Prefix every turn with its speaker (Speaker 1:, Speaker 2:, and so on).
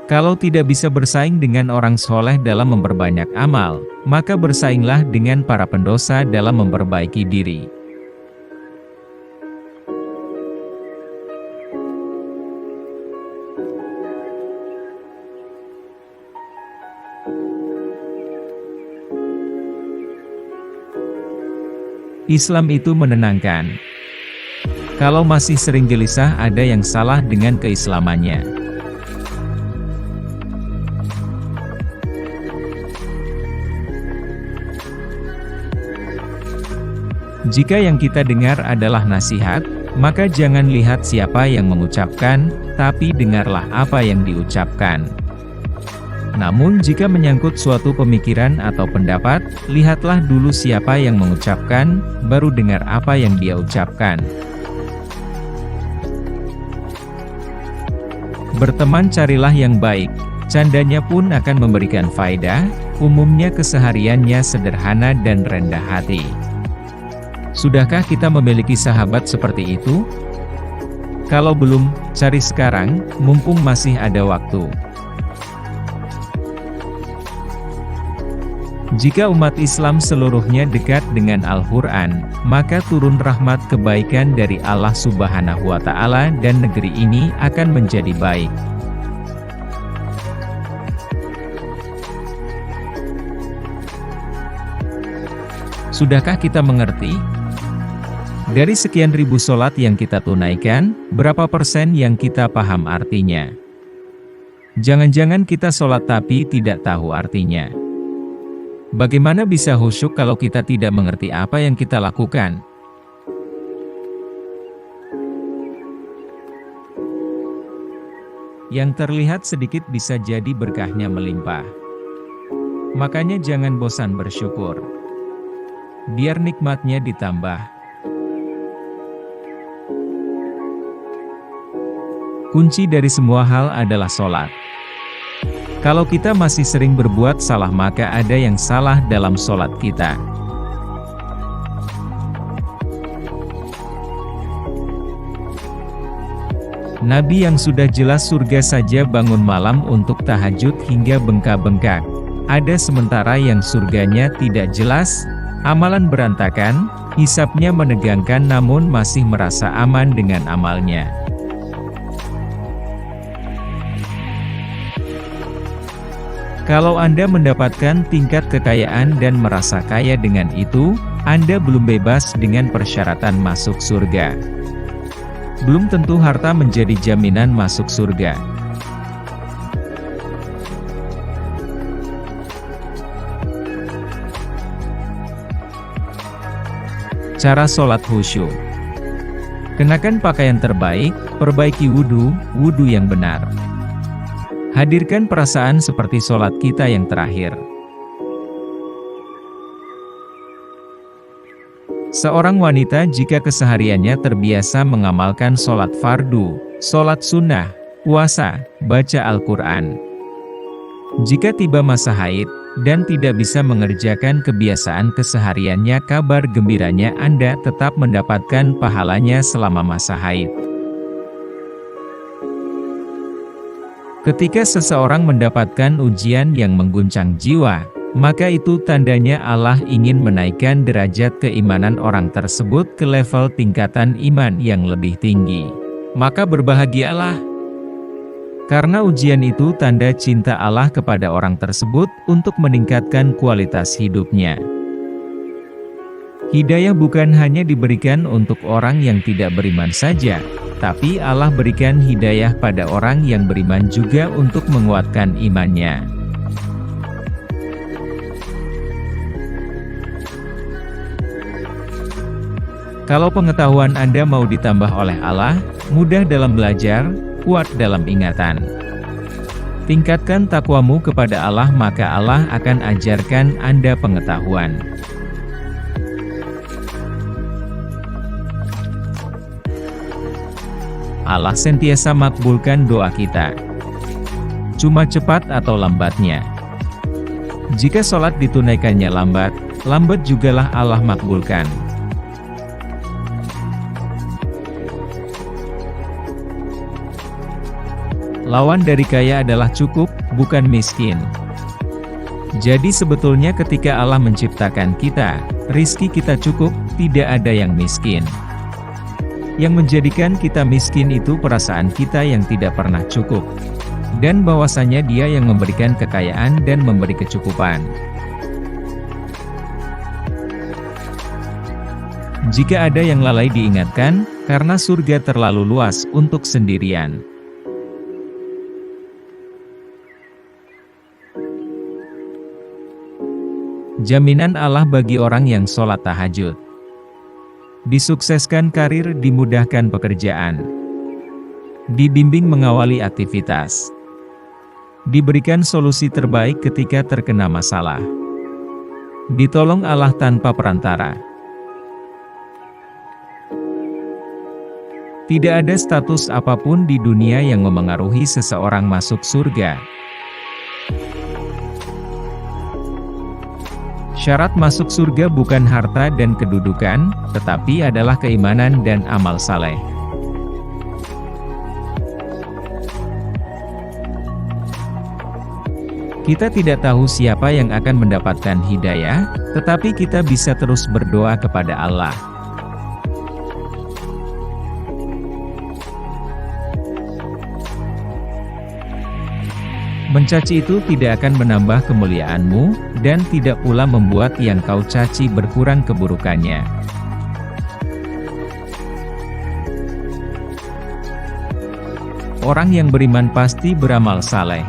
Speaker 1: Kalau tidak bisa bersaing dengan orang soleh dalam memperbanyak amal, maka bersainglah dengan para pendosa dalam memperbaiki diri. Islam itu menenangkan. Kalau masih sering gelisah, ada yang salah dengan keislamannya. Jika yang kita dengar adalah nasihat, maka jangan lihat siapa yang mengucapkan, tapi dengarlah apa yang diucapkan. Namun jika menyangkut suatu pemikiran atau pendapat, lihatlah dulu siapa yang mengucapkan, baru dengar apa yang dia ucapkan. Berteman carilah yang baik, candanya pun akan memberikan faedah, umumnya kesehariannya sederhana dan rendah hati. Sudahkah kita memiliki sahabat seperti itu? Kalau belum, cari sekarang, mumpung masih ada waktu. Jika umat Islam seluruhnya dekat dengan Al-Quran, maka turun rahmat kebaikan dari Allah Subhanahu wa Ta'ala dan negeri ini akan menjadi baik. Sudahkah kita mengerti? Dari sekian ribu sholat yang kita tunaikan, berapa persen yang kita paham artinya? Jangan-jangan kita sholat tapi tidak tahu artinya. Bagaimana bisa khusyuk kalau kita tidak mengerti apa yang kita lakukan? Yang terlihat sedikit bisa jadi berkahnya melimpah. Makanya jangan bosan bersyukur. Biar nikmatnya ditambah. Kunci dari semua hal adalah sholat. Kalau kita masih sering berbuat salah, maka ada yang salah dalam sholat kita. Nabi yang sudah jelas surga saja bangun malam untuk tahajud hingga bengkak-bengkak. Ada sementara yang surganya tidak jelas, amalan berantakan, hisabnya menegangkan namun masih merasa aman dengan amalnya. Kalau Anda mendapatkan tingkat kekayaan dan merasa kaya dengan itu, Anda belum bebas dengan persyaratan masuk surga. Belum tentu harta menjadi jaminan masuk surga. Cara sholat khusyuk. Kenakan pakaian terbaik, perbaiki wudhu yang benar. Hadirkan perasaan seperti sholat kita yang terakhir. Seorang wanita jika kesehariannya terbiasa mengamalkan sholat fardu, sholat sunnah, puasa, baca Al-Quran. Jika tiba masa haid, dan tidak bisa mengerjakan kebiasaan kesehariannya, kabar gembiranya Anda tetap mendapatkan pahalanya selama masa haid. Ketika seseorang mendapatkan ujian yang mengguncang jiwa, maka itu tandanya Allah ingin menaikkan derajat keimanan orang tersebut ke level tingkatan iman yang lebih tinggi. Maka berbahagialah. Karena ujian itu tanda cinta Allah kepada orang tersebut untuk meningkatkan kualitas hidupnya. Hidayah bukan hanya diberikan untuk orang yang tidak beriman saja, tapi Allah berikan hidayah pada orang yang beriman juga untuk menguatkan imannya. Kalau pengetahuan Anda mau ditambah oleh Allah, mudah dalam belajar, kuat dalam ingatan. Tingkatkan takwamu kepada Allah, maka Allah akan ajarkan Anda pengetahuan. Allah sentiasa makbulkan doa kita. Cuma cepat atau lambatnya. Jika sholat ditunaikannya lambat jugalah Allah makbulkan. Lawan dari kaya adalah cukup, bukan miskin. Jadi sebetulnya ketika Allah menciptakan kita, rizki kita cukup, tidak ada yang miskin. Yang menjadikan kita miskin itu perasaan kita yang tidak pernah cukup. Dan bahwasanya Dia yang memberikan kekayaan dan memberi kecukupan. Jika ada yang lalai diingatkan, karena surga terlalu luas untuk sendirian. Jaminan Allah bagi orang yang sholat tahajud. Disukseskan karir, dimudahkan pekerjaan. Dibimbing mengawali aktivitas. Diberikan solusi terbaik ketika terkena masalah. Ditolong Allah tanpa perantara. Tidak ada status apapun di dunia yang memengaruhi seseorang masuk surga. Syarat masuk surga bukan harta dan kedudukan, tetapi adalah keimanan dan amal saleh. Kita tidak tahu siapa yang akan mendapatkan hidayah, tetapi kita bisa terus berdoa kepada Allah. Mencaci itu tidak akan menambah kemuliaanmu, dan tidak pula membuat yang kau caci berkurang keburukannya. Orang yang beriman pasti beramal saleh.